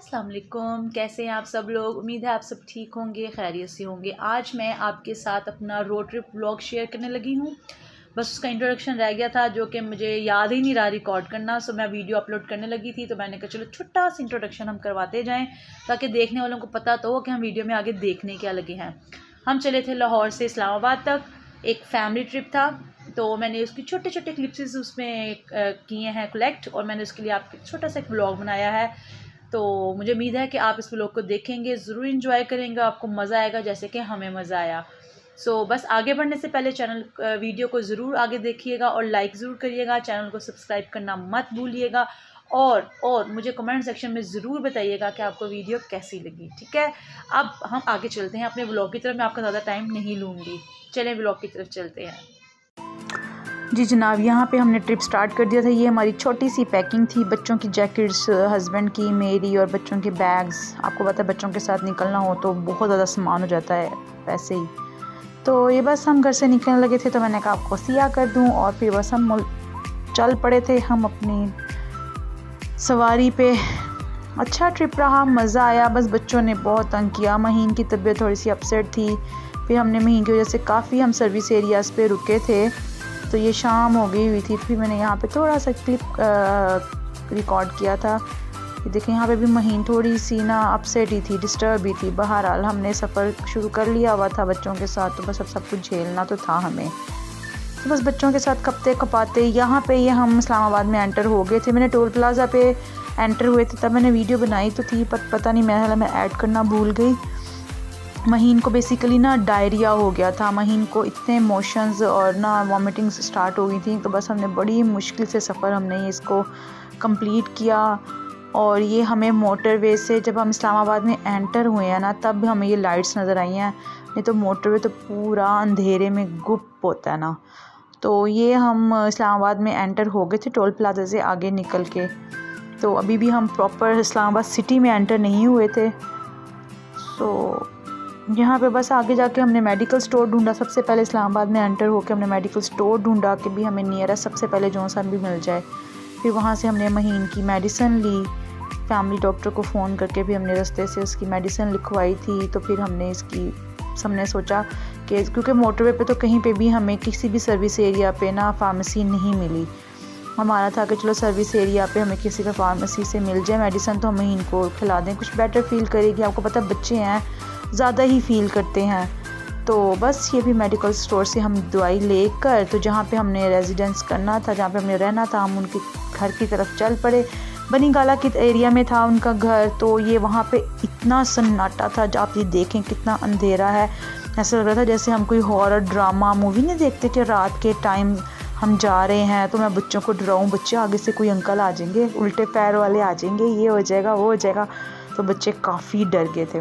अस्सलाम वालेकुम। कैसे हैं आप सब लोग? उम्मीद है आप सब ठीक होंगे, खैरियत से होंगे। आज मैं आपके साथ अपना रोड ट्रिप व्लॉग शेयर करने लगी हूँ। बस उसका इंट्रोडक्शन रह गया था जो कि मुझे याद ही नहीं रहा रिकॉर्ड करना। सो मैं वीडियो अपलोड करने लगी थी तो मैंने कहा चलो छोटा सा इंट्रोडक्शन हम करवाते जाएँ ताकि देखने वालों को पता तो हो कि हम वीडियो में आगे देखने क्या लगे हैं। हम चले थे लाहौर से इस्लामाबाद तक, एक फ़ैमिली ट्रिप था। तो मैंने उसकी छोटे छोटे क्लिप्स उसमें किए हैं कलेक्ट, और मैंने उसके लिए आपके छोटा सा एक व्लॉग बनाया है। तो मुझे उम्मीद है कि आप इस व्लॉग को देखेंगे, ज़रूर इंजॉय करेंगे, आपको मज़ा आएगा जैसे कि हमें मज़ा आया। बस आगे बढ़ने से पहले वीडियो को ज़रूर आगे देखिएगा और लाइक ज़रूर करिएगा, चैनल को सब्सक्राइब करना मत भूलिएगा। और मुझे कमेंट सेक्शन में ज़रूर बताइएगा कि आपको वीडियो कैसी लगी। ठीक है, अब हम आगे चलते हैं अपने व्लॉग की तरफ। मैं आपका ज़्यादा टाइम नहीं लूँगी, चलें व्लॉग की तरफ चलते हैं। जी जनाब, यहाँ पे हमने ट्रिप स्टार्ट कर दिया था। ये हमारी छोटी सी पैकिंग थी, बच्चों की जैकेट्स, हस्बैंड की, मेरी और बच्चों के बैग्स। आपको पता है बच्चों के साथ निकलना हो तो बहुत ज़्यादा सामान हो जाता है वैसे ही। तो ये बस हम घर से निकलने लगे थे तो मैंने कहा आपको सिया कर दूँ, और फिर बस हम चल पड़े थे हम अपनी सवारी पे। अच्छा ट्रिप रहा, मज़ा आया। बस बच्चों ने बहुत तंग किया, महीन की तबीयत थोड़ी सी अपसेट थी। फिर हमने महीन की वजह से काफ़ी हम सर्विस एरियाज़ पे रुके थे, तो ये शाम हो गई हुई थी। फिर मैंने यहाँ पे थोड़ा सा क्लिप रिकॉर्ड किया था। ये देखें, यहाँ पे भी महीन थोड़ी सी ना अपसेट ही थी, डिस्टर्ब भी थी। बहरहाल हमने सफ़र शुरू कर लिया हुआ था बच्चों के साथ, तो बस अब सब कुछ झेलना तो था हमें। तो बस बच्चों के साथ कपते कपाते यहाँ पे ये हम इस्लामाबाद में एंटर हो गए थे। मैंने टोल प्लाज़ा पे एंटर हुए थे, तब मैंने वीडियो बनाई तो थी, पर पता नहीं मैं ऐड करना भूल गई। महीन को बेसिकली ना डायरिया हो गया था, महीन को इतने मोशंस और ना वॉमिटिंग्स स्टार्ट हो गई थी। तो बस हमने बड़ी मुश्किल से सफ़र हमने इसको कंप्लीट किया। और ये हमें मोटरवे से जब हम इस्लामाबाद में एंटर हुए हैं ना, तब हमें ये लाइट्स नज़र आई हैं, नहीं तो मोटरवे तो पूरा अंधेरे में गुप होता है ना। तो ये हम इस्लामाबाद में एंटर हो गए थे टोल प्लाजा से आगे निकल के। तो अभी भी हम प्रॉपर इस्लामाबाद सिटी में एंटर नहीं हुए थे। यहाँ पे बस आगे जाके हमने मेडिकल स्टोर ढूंढा। सबसे पहले इस्लामाबाद में एंटर होकर हमने मेडिकल स्टोर ढूंढा कि भी हमें नियरेस्ट सबसे पहले जॉनसन भी मिल जाए। फिर वहाँ से हमने महीन की मेडिसिन ली, फैमिली डॉक्टर को फ़ोन करके भी हमने रास्ते से उसकी मेडिसिन लिखवाई थी। तो फिर हमने सोचा कि क्योंकि मोटरवे पे तो कहीं पे भी हमें किसी भी सर्विस एरिया पे ना फार्मेसी नहीं मिली। हमारा था कि चलो सर्विस एरिया पे हमें किसी का फार्मेसी से मिल जाए मेडिसिन, तो हम इनको खिला दें, कुछ बेटर फील करेगी। आपको पता बच्चे हैं, ज़्यादा ही फील करते हैं। तो बस ये भी मेडिकल स्टोर से हम दवाई लेकर, तो जहाँ पे हमने रेजिडेंस करना था, जहाँ पे हमने रहना था, हम उनके घर की तरफ चल पड़े। बनी गाला के एरिया में था उनका घर। तो ये वहाँ पे इतना सन्नाटा था, जब आप ये देखें कितना अंधेरा है, ऐसा लग रहा था जैसे हम कोई हॉरर ड्रामा मूवी नहीं देखते कि रात के टाइम हम जा रहे हैं तो मैं बच्चों को डराऊं, बच्चे आगे से कोई अंकल आ जाएंगे, उल्टे पैर वाले आ जाएंगे, ये हो जाएगा वो हो जाएगा। तो बच्चे काफ़ी डर गए थे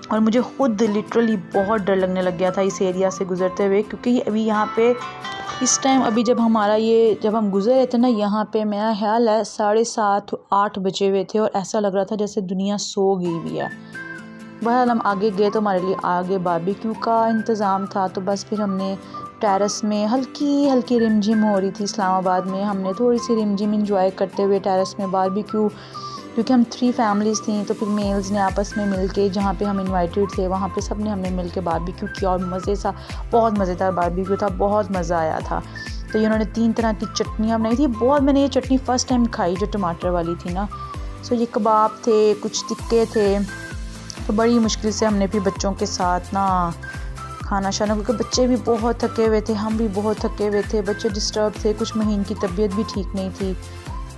और मुझे खुद लिटरली बहुत डर लगने लग गया था इस एरिया से गुज़रते हुए, क्योंकि अभी यहाँ पे इस टाइम अभी जब हम गुज़र रहे थे ना, यहाँ पे मेरा ख्याल है 7:30-8 बजे हुए थे और ऐसा लग रहा था जैसे दुनिया सो गई हुई है। बहरहाल हम आगे गए तो हमारे लिए आगे बारबेक्यू का इंतज़ाम था। तो बस फिर हमने टेरेस में हल्की हल्की रिमझिम हो रही थी इस्लामाबाद में, हमने थोड़ी सी रिमझिम इंजॉय करते हुए टेरेस में बारबेक्यू, क्योंकि हम 3 फैमिलीज़ थी। तो फिर मेल्स ने आपस में मिल के, जहाँ पे हम इनवाइटेड थे वहाँ पे सब ने हमने मिल के बारबेक्यू किया और बहुत मज़ेदार बारबेक्यू था, बहुत मज़ा आया था। तो इन्होंने 3 तरह की चटनियाँ बनाई थी। मैंने ये चटनी फ़र्स्ट टाइम खाई जो टमाटर वाली थी ना। ये कबाब थे, कुछ टिक्के थे। तो बड़ी मुश्किल से हमने फिर बच्चों के साथ ना खाना शाना, क्योंकि बच्चे भी बहुत थके हुए थे, हम भी बहुत थके हुए थे, बच्चे डिस्टर्ब थे, कुछ महीन की तबीयत भी ठीक नहीं थी।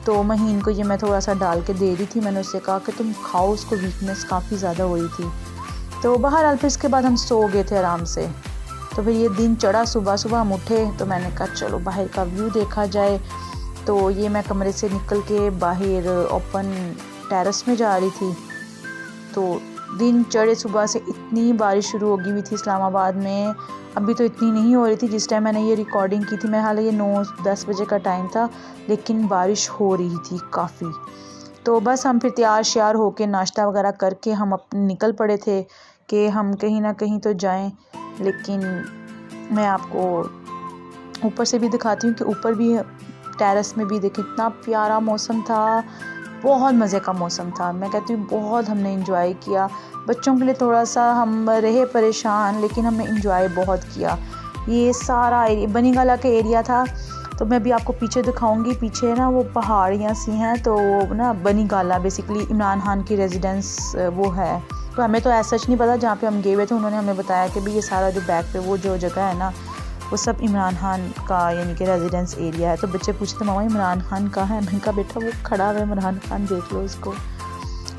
तो महीन को ये मैं थोड़ा सा डाल के दे रही थी, मैंने उससे कहा कि तुम खाओ, उसको वीकनेस काफ़ी ज़्यादा हो रही थी। तो बहरहाल फिर इसके बाद हम सो गए थे आराम से। तो फिर ये दिन चढ़ा, सुबह हम उठे तो मैंने कहा चलो बाहर का व्यू देखा जाए। तो ये मैं कमरे से निकल के बाहर ओपन टेरेस में जा रही थी। तो दिन चढ़े, सुबह से इतनी बारिश शुरू हो गई हुई थी इस्लामाबाद में। अभी तो इतनी नहीं हो रही थी जिस टाइम मैंने ये रिकॉर्डिंग की थी, मैं हालांकि ये 9-10 बजे का टाइम था, लेकिन बारिश हो रही थी काफ़ी। तो बस हम फिर तैयार श्यार होके नाश्ता वगैरह करके हम निकल पड़े थे कि हम कहीं ना कहीं तो जाएं। लेकिन मैं आपको ऊपर से भी दिखाती हूँ कि ऊपर भी टेरेस में भी देखिए इतना प्यारा मौसम था, बहुत मज़े का मौसम था। मैं कहती हूँ बहुत हमने इंजॉय किया। बच्चों के लिए थोड़ा सा हम रहे परेशान, लेकिन हमने इंजॉय बहुत किया। ये सारा एरिया बनीगाला का एरिया था। तो मैं भी आपको पीछे दिखाऊंगी। पीछे ना वो पहाड़ियाँ सी हैं, तो वो ना बनीगाला बेसिकली इमरान खान की रेजिडेंस वो है। तो हमें तो ऐसा सच नहीं पता, जहाँ पे हम गए हुए थे उन्होंने हमें बताया कि भाई ये सारा जो बैक पे वो जो जगह है ना, वो सब इमरान खान का यानी कि रेजिडेंस एरिया है। तो बच्चे पूछते मामा इमरान खान कहाँ है? मैंने कहा बेटा वो खड़ा है इमरान खान, देख लो उसको।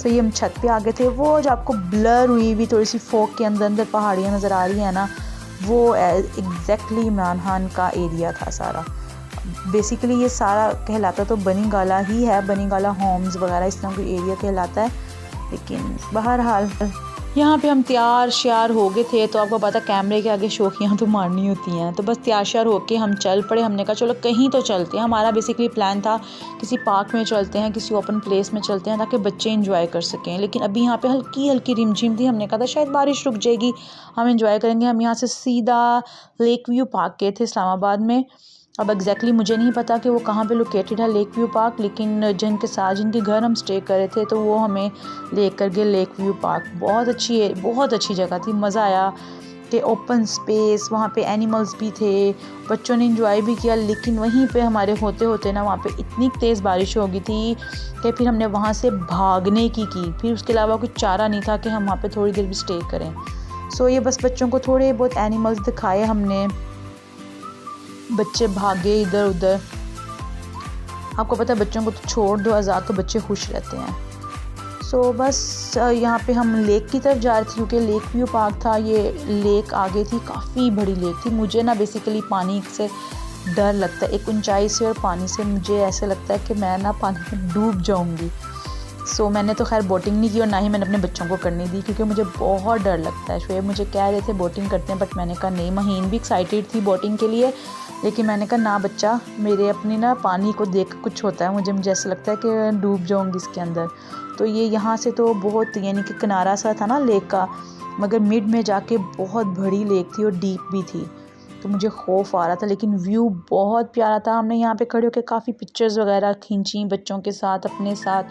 तो ये हम छत पे आ गए थे। वो जो आपको ब्लर हुई हुई थोड़ी सी फोक के अंदर पहाड़ियाँ नज़र आ रही हैं ना, वो एग्जैक्टली इमरान खान का एरिया था सारा। बेसिकली ये सारा कहलाता तो बनीगाला ही है, बनीगाला होम्स वगैरह इस तरह कोई एरिया कहलाता है। लेकिन बहरहाल यहाँ पे हम तैयार श्यार हो गए थे। तो आपको पता कैमरे के आगे शौकियाँ तो मारनी होती हैं। तो बस तैयार श्यार होके हम चल पड़े। हमने कहा चलो कहीं तो चलते हैं। हमारा बेसिकली प्लान था किसी पार्क में चलते हैं, किसी ओपन प्लेस में चलते हैं, ताकि बच्चे इंजॉय कर सकें। लेकिन अभी यहाँ पे हल्की हल्की रिमझिम थी। हमने कहा था शायद बारिश रुक जाएगी, हम इंजॉय करेंगे। हम यहाँ से सीधा लेक व्यू पार्क गए थे इस्लामाबाद में। अब एग्जैक्टली मुझे नहीं पता कि वो कहाँ पे लोकेटेड है लेक व्यू पार्क, लेकिन जिनके घर हम स्टे कर रहे थे तो वो हमें लेकर गए लेक व्यू पार्क। बहुत अच्छी जगह थी, मज़ा आया कि ओपन स्पेस, वहाँ पे एनिमल्स भी थे, बच्चों ने इंजॉय भी किया। लेकिन वहीं पे हमारे होते होते ना वहाँ पे इतनी तेज़ बारिश हो गई थी कि फिर हमने वहाँ से भागने की फिर उसके अलावा कुछ चारा नहीं था कि हम वहाँ पे थोड़ी देर भी स्टे करें। सो ये बस बच्चों को थोड़े बहुत एनिमल्स दिखाए हमने, बच्चे भागे इधर उधर। आपको पता है बच्चों को तो छोड़ दो आज़ाद, तो बच्चे खुश रहते हैं। सो बस यहाँ पे हम लेक की तरफ जा रहे थे, क्योंकि लेक व्यू पार्क था। ये लेक आगे थी, काफ़ी बड़ी लेक थी। मुझे ना बेसिकली पानी से डर लगता है, एक ऊंचाई से और पानी से मुझे ऐसे लगता है कि मैं ना पानी में डूब जाऊँगी। सो मैंने तो खैर बोटिंग नहीं की और ना ही मैंने अपने बच्चों को करने दी, क्योंकि मुझे बहुत डर लगता है। शोएब मुझे कह रहे थे बोटिंग करते हैं, बट मैंने कहा नहीं। महीन भी एक्साइटेड थी बोटिंग के लिए, लेकिन मैंने कहा ना बच्चा, मेरे अपनी ना पानी को देख कुछ होता है, मुझे ऐसा लगता है कि डूब जाऊंगी इसके अंदर। तो ये यहाँ से तो बहुत यानी कि किनारा सा था ना लेक का, मगर मिड में जाके बहुत बड़ी लेक थी और डीप भी थी। तो मुझे खौफ आ रहा था, लेकिन व्यू बहुत प्यारा था। हमने यहाँ पे खड़े होकर काफ़ी पिक्चर्स वगैरह खींची बच्चों के साथ, अपने साथ।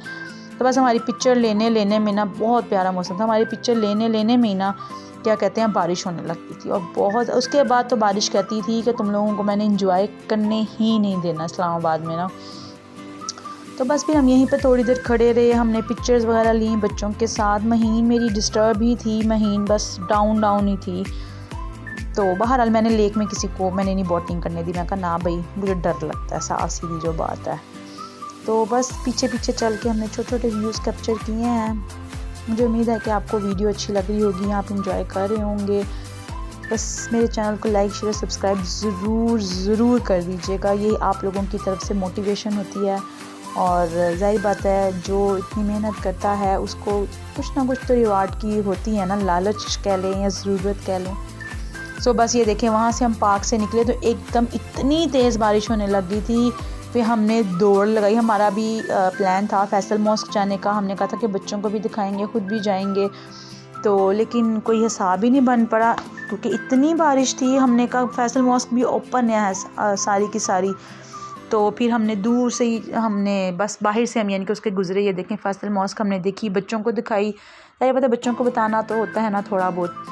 तो बस हमारी पिक्चर लेने में ना बहुत प्यारा मौसम था। हमारी पिक्चर लेने में ही ना क्या कहते हैं बारिश होने लगती थी, और बहुत उसके बाद तो बारिश कहती थी कि तुम लोगों को मैंने इंजॉय करने ही नहीं देना इस्लामाबाद में ना। तो बस फिर हम यहीं पे थोड़ी देर खड़े रहे, हमने पिक्चर्स वगैरह ली बच्चों के साथ। महीन मेरी डिस्टर्ब ही थी, महीन बस डाउन ही थी। तो बहरहाल मैंने लेक में किसी को मैंने नहीं बोटिंग करने दी। मैं कहा ना भाई मुझे डर लगता है, साफ सीधी जो बात है। तो बस पीछे चल के हमने छोटे छोटे व्यूज़ कैप्चर किए हैं। मुझे उम्मीद है कि आपको वीडियो अच्छी लग रही होगी, आप इंजॉय कर रहे होंगे। बस मेरे चैनल को लाइक शेयर सब्सक्राइब ज़रूर कर दीजिएगा। ये आप लोगों की तरफ से मोटिवेशन होती है, और जाहिर बात है जो इतनी मेहनत करता है उसको कुछ ना कुछ तो रिवार्ड की होती है ना, लालच कह लें या ज़रूरत कह लें। सो बस ये देखें, वहाँ से हम पार्क से निकले तो एकदम इतनी तेज़ बारिश होने लग गई थी। फिर हमने दौड़ लगाई। हमारा भी प्लान था फैसल मॉस्क जाने का। हमने कहा था कि बच्चों को भी दिखाएंगे, ख़ुद भी जाएंगे, तो लेकिन कोई हिसाब ही नहीं बन पड़ा, क्योंकि इतनी बारिश थी। हमने कहा फैसल मॉस्क भी ओपन है सारी की सारी। तो फिर हमने दूर से ही हमने बस बाहर से हम यानी कि उसके गुजरे। ये देखें फैसल मॉस्क हमने देखी, बच्चों को दिखाई। अरे पता बच्चों को बताना तो होता है ना थोड़ा बहुत।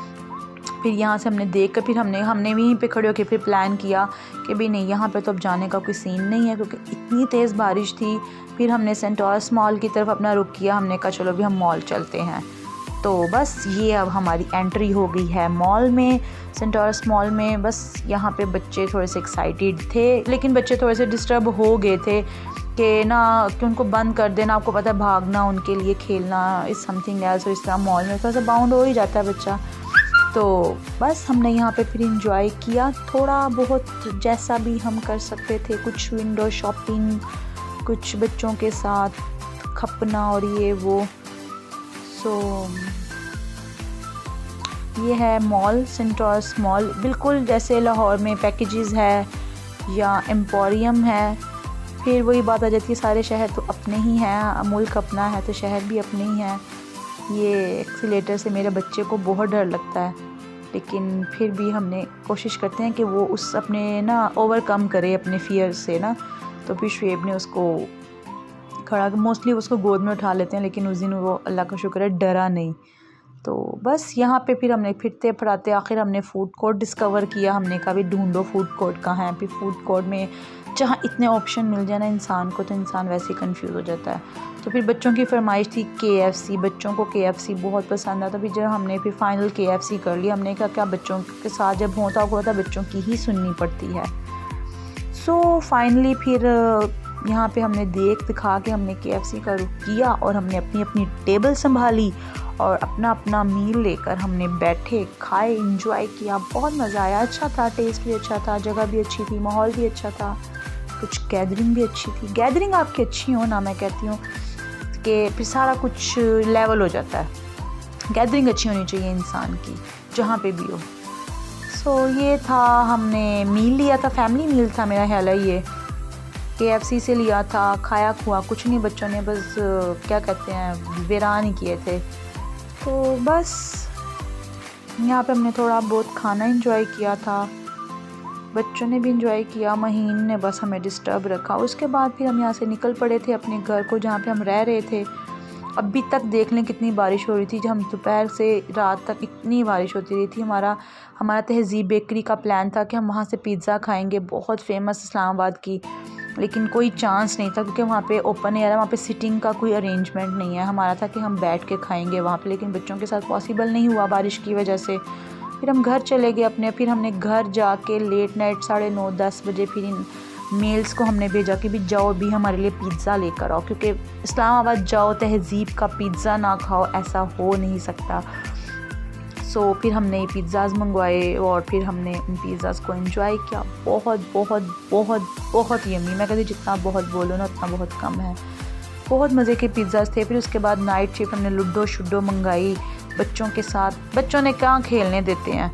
फिर यहाँ से हमने देख कर फिर हमने वहीं पे खड़े होकर फिर प्लान किया कि भाई नहीं, यहाँ पे तो अब जाने का कोई सीन नहीं है, क्योंकि इतनी तेज़ बारिश थी। फिर हमने सेंटोरस मॉल की तरफ अपना रुख किया। हमने कहा चलो भी हम मॉल चलते हैं। तो बस ये अब हमारी एंट्री हो गई है मॉल में, सेंटोरस मॉल में। बस यहाँ पे बच्चे थोड़े से एक्साइटेड थे, लेकिन बच्चे थोड़े से डिस्टर्ब हो गए थे कि उनको बंद कर देना। आपको पता है भागना उनके लिए, खेलना इज़ समथिंग एल्स, और इस तरह मॉल में थोड़ा सा बाउंड हो ही जाता है बच्चा। तो बस हमने यहाँ पे फिर इंजॉय किया थोड़ा बहुत, जैसा भी हम कर सकते थे। कुछ विंडो शॉपिंग, कुछ बच्चों के साथ खपना और ये वो। सो ये है मॉल, सेंटोरस मॉल, बिल्कुल जैसे लाहौर में पैकेजेस है या एम्पोरियम है। फिर वही बात आ जाती है, सारे शहर तो अपने ही हैं, मुल्क अपना है तो शहर भी अपने ही हैं। ये एक्सीलेटर से मेरे बच्चे को बहुत डर लगता है, लेकिन फिर भी हमने कोशिश करते हैं कि वो उस अपने ना ओवरकम करे अपने फियर से ना। तो फिर शुएब ने उसको खड़ा, मोस्टली उसको गोद में उठा लेते हैं, लेकिन उस दिन वो अल्लाह का शुक्र है डरा नहीं। तो बस यहाँ पे फिर हमने फिरते फराते आखिर हमने फ़ूड कोर्ट डिस्कवर किया। हमने कहा भी ढूंढो फ़ूड कोर्ट कहाँ है। फिर फ़ूड कोर्ट में जहाँ इतने ऑप्शन मिल जाए ना इंसान को, तो इंसान वैसे ही कंफ्यूज हो जाता है। तो फिर बच्चों की फरमाइश थी KFC, बच्चों को KFC बहुत पसंद आता। फिर जब हमने फिर फाइनल KFC कर लिया, हमने कहा क्या बच्चों के साथ जब होता हुआ बच्चों की ही सुननी पड़ती है। सो फाइनली फिर यहाँ पे हमने दिखा के हमने KFC का रुख किया और हमने अपनी अपनी टेबल संभाली और अपना अपना मील लेकर हमने बैठे, खाए, इंजॉय किया। बहुत मज़ा आया, अच्छा था, टेस्ट भी अच्छा था, जगह भी अच्छी थी, माहौल भी अच्छा था, कुछ गैदरिंग भी अच्छी थी। गैदरिंग आपकी अच्छी हो ना, मैं कहती हूँ कि फिर सारा कुछ लेवल हो जाता है। गैदरिंग अच्छी होनी चाहिए इंसान की जहाँ पे भी हो। सो ये था, हमने मील लिया था, फैमिली मील था मेरा ख्याल है ये। KFC से लिया था, खाया खुआ कुछ नहीं, बच्चों ने बस क्या कहते हैं वीरान ही किए थे। तो बस यहाँ पे हमने थोड़ा बहुत खाना एंजॉय किया था, बच्चों ने भी एंजॉय किया, महीन ने बस हमें डिस्टर्ब रखा। उसके बाद फिर हम यहाँ से निकल पड़े थे अपने घर को जहाँ पे हम रह रहे थे। अभी तक देख लें कितनी बारिश हो रही थी, जब हम दोपहर से रात तक इतनी बारिश होती रही थी। हमारा तहज़ीब बेकरी का प्लान था कि हम वहाँ से पिज़्ज़ा खाएंगे, बहुत फेमस इस्लामाबाद की, लेकिन कोई चांस नहीं था क्योंकि वहाँ पे ओपन एयर है, वहाँ पे सिटिंग का कोई अरेंजमेंट नहीं है। हमारा था कि हम बैठ के खाएंगे वहाँ पे, लेकिन बच्चों के साथ पॉसिबल नहीं हुआ बारिश की वजह से। फिर हम घर चले गए अपने। फिर हमने घर जाके लेट नाइट 9:30-10 बजे फिर इन मेल्स को हमने भेजा कि भी जाओ भी हमारे लिए पिज़्ज़ा लेकर आओ, क्योंकि इस्लामाबाद जाओ तहज़ीब का पिज़्ज़ा ना खाओ ऐसा हो नहीं सकता। सो फिर हमने पिज़्ज़ाज़ मंगवाए और फिर हमने उन पिज़्ज़ाज़ को एंजॉय किया। बहुत बहुत बहुत बहुत यम्मी, मैं कहती जितना बहुत बोलो ना उतना बहुत कम है। बहुत मज़े के पिज़्ज़ाज़ थे। फिर उसके बाद नाइट शिफ्ट हमने लूडो शुडो मंगाई बच्चों के साथ, बच्चों ने कहाँ खेलने देते हैं।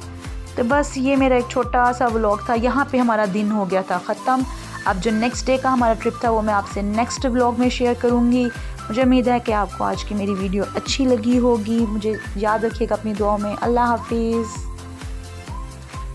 तो बस ये मेरा एक छोटा सा व्लॉग था, यहाँ पे हमारा दिन हो गया था ख़त्म। अब जो नेक्स्ट डे का हमारा ट्रिप था वो मैं आपसे नेक्स्ट व्लॉग में शेयर करूँगी। मुझे उम्मीद है कि आपको आज की मेरी वीडियो अच्छी लगी होगी। मुझे याद रखिएगा अपनी दुआओं में। अल्लाह हाफिज़।